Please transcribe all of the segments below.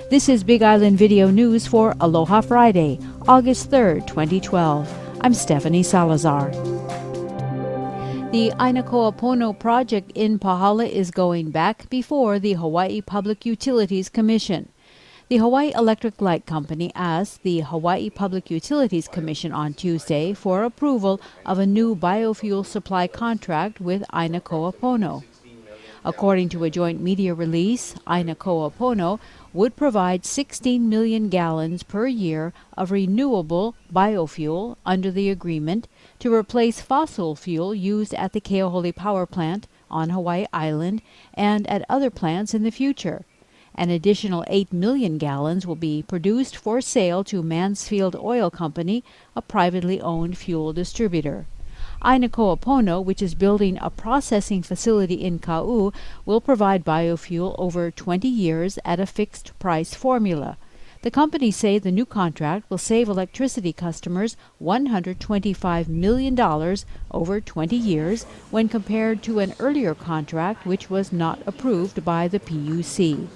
This is Big Island Video News for Aloha Friday, August 3rd, 2012. I'm Stephanie Salazar. The Aina Pono project in Pahala is going back before the Hawaii Public Utilities Commission. The Hawaii Electric Light Company asked the Hawaii Public Utilities Commission on Tuesday for approval of a new biofuel supply contract with Aina Pono. According to a joint media release, Aina Pono would provide 16 million gallons per year of renewable biofuel under the agreement to replace fossil fuel used at the Kealakekua power plant on Hawaii Island and at other plants in the future. An additional 8 million gallons will be produced for sale to Mansfield Oil Company, a privately owned fuel distributor. Aina Pono, which is building a processing facility in Kau, will provide biofuel over 20 years at a fixed price formula. The companies say the new contract will save electricity customers $125 million over 20 years when compared to an earlier contract which was not approved by the PUC.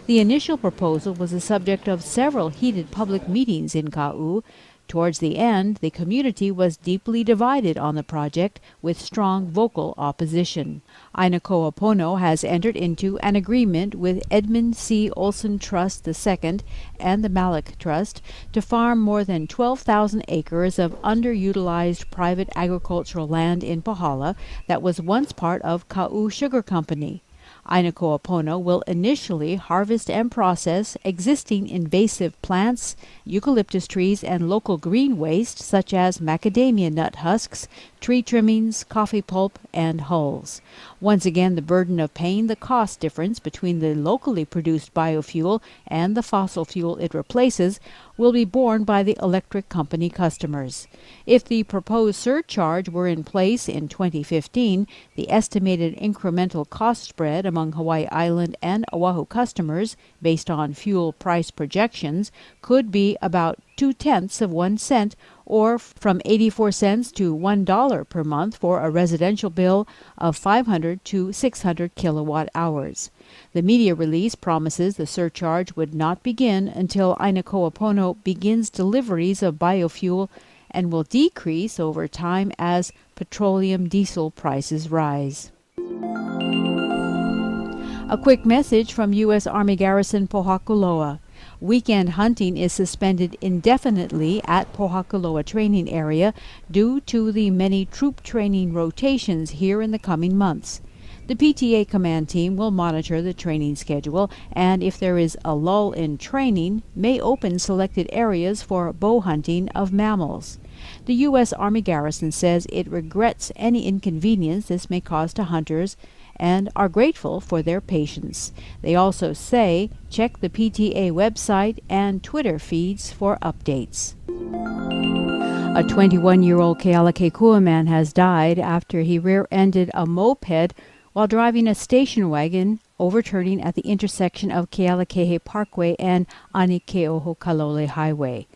The initial proposal was the subject of several heated public meetings in Kau. Towards the end, the community was deeply divided on the project with strong vocal opposition. Aina Pono has entered into an agreement with Edmund C. Olson Trust II and the Malik Trust to farm more than 12,000 acres of underutilized private agricultural land in Pahala that was once part of Kau Sugar Company. Aina Pono will initially harvest and process existing invasive plants, eucalyptus trees, and local green waste such as macadamia nut husks, tree trimmings, coffee pulp, and hulls. Once again, the burden of paying the cost difference between the locally produced biofuel and the fossil fuel it replaces will be borne by the electric company customers. If the proposed surcharge were in place in 2015, the estimated incremental cost spread among Hawaii Island and Oahu customers, based on fuel price projections, could be about 0.2 cents or from 84 cents to $1 per month for a residential bill of 500 to 600 kilowatt hours. The media release promises the surcharge would not begin until Aina Pono begins deliveries of biofuel and will decrease over time as petroleum diesel prices rise. A quick message from U.S. Army Garrison Pohakuloa. Weekend hunting is suspended indefinitely at Pohakuloa training area due to the many troop training rotations here in the coming months. The PTA command team will monitor the training schedule and, if there is a lull in training, may open selected areas for bow hunting of mammals. The U.S. Army Garrison says it regrets any inconvenience this may cause to hunters and are grateful for their patience. They also say check the PTA website and Twitter feeds for updates. A 21-year-old Kealakekua man has died after he rear-ended a moped while driving a station wagon overturning at the intersection of Kealakekua Parkway and Anikeohokalole Highway.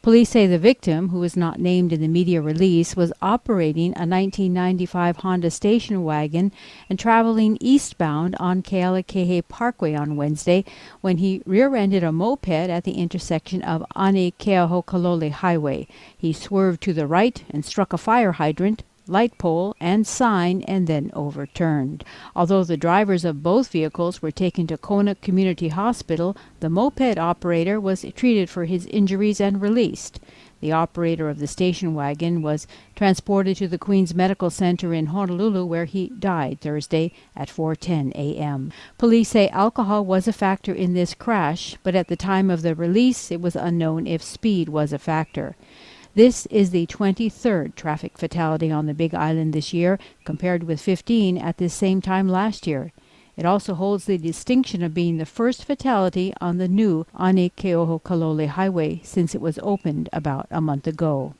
Police say the victim, who is not named in the media release, was operating a 1995 Honda station wagon and traveling eastbound on Kealakekua Parkway on Wednesday when he rear-ended a moped at the intersection of Anikeohokalole Highway. He swerved to the right and struck a fire hydrant, light pole, and sign, and then overturned. Although the drivers of both vehicles were taken to Kona Community Hospital, the moped operator was treated for his injuries and released. The operator of the station wagon was transported to the Queens Medical Center in Honolulu, where he died Thursday at 4:10 a.m. Police say alcohol was a factor in this crash, but at the time of the release it was unknown if speed was a factor. This is the 23rd traffic fatality on the Big Island this year, compared with 15 at this same time last year. It also holds the distinction of being the first fatality on the new Anikeohokalole Highway since it was opened about a month ago.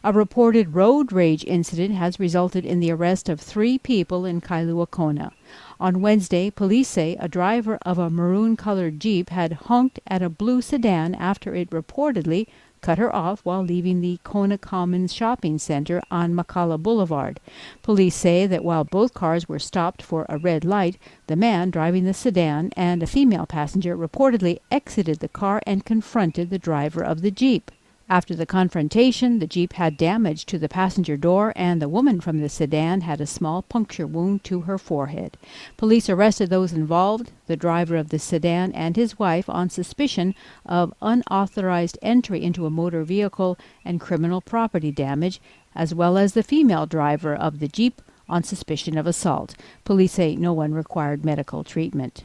A reported road rage incident has resulted in the arrest of 3 people in Kailua-Kona. On Wednesday, police say a driver of a maroon-colored Jeep had honked at a blue sedan after it reportedly cut her off while leaving the Kona Commons shopping center on Makala Boulevard. Police say that while both cars were stopped for a red light, the man driving the sedan and a female passenger reportedly exited the car and confronted the driver of the Jeep. After the confrontation, the Jeep had damage to the passenger door, and the woman from the sedan had a small puncture wound to her forehead. Police arrested those involved, the driver of the sedan and his wife, on suspicion of unauthorized entry into a motor vehicle and criminal property damage, as well as the female driver of the Jeep on suspicion of assault. Police say no one required medical treatment.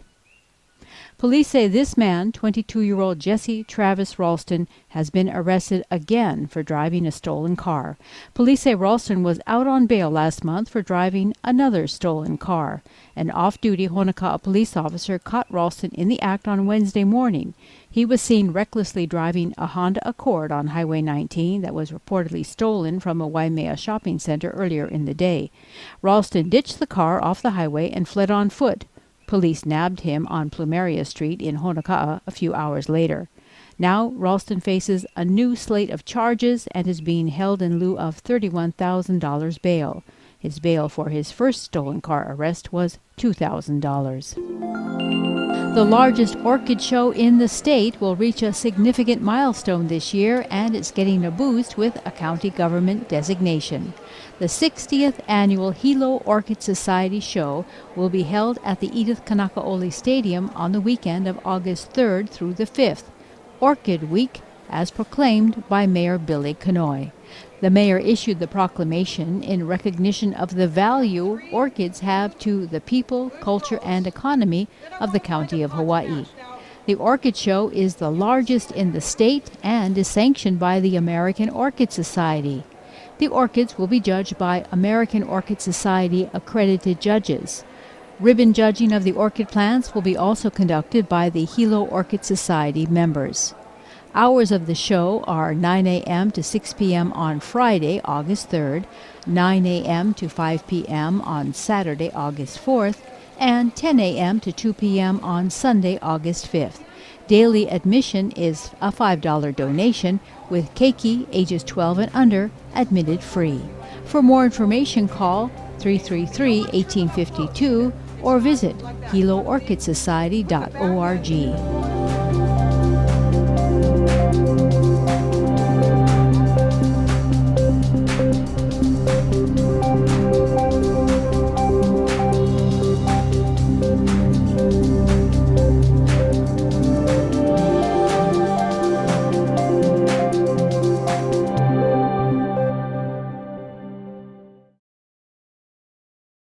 Police say this man, 22-year-old Jesse Travis Raslton, has been arrested again for driving a stolen car. Police say Raslton was out on bail last month for driving another stolen car. An off-duty Honoka'a police officer caught Raslton in the act on Wednesday morning. He was seen recklessly driving a Honda Accord on Highway 19 that was reportedly stolen from a Waimea shopping center earlier in the day. Raslton ditched the car off the highway and fled on foot. Police nabbed him on Plumeria Street in Honoka'a a few hours later. Now, Raslton faces a new slate of charges and is being held in lieu of $31,000 bail. His bail for his first stolen car arrest was $2,000. The largest orchid show in the state will reach a significant milestone this year, and it's getting a boost with a county government designation. The 60th annual Hilo Orchid Society show will be held at the Edith Kanakaole Stadium on the weekend of August 3rd through the 5th, Orchid Week, as proclaimed by Mayor Billy Kanoy. The mayor issued the proclamation in recognition of the value orchids have to the people, culture, and economy of the county of Hawaii. The orchid show is the largest in the state and is sanctioned by the American Orchid Society. The orchids will be judged by American Orchid Society accredited judges. Ribbon judging of the orchid plants will be also conducted by the Hilo Orchid Society members. Hours of the show are 9 a.m. to 6 p.m. on Friday, August 3rd, 9 a.m. to 5 p.m. on Saturday, August 4th, and 10 a.m. to 2 p.m. on Sunday, August 5th. Daily admission is a $5 donation, with keiki ages 12 and under admitted free. For more information, call 333-1852 or visit hiloorchidsociety.org.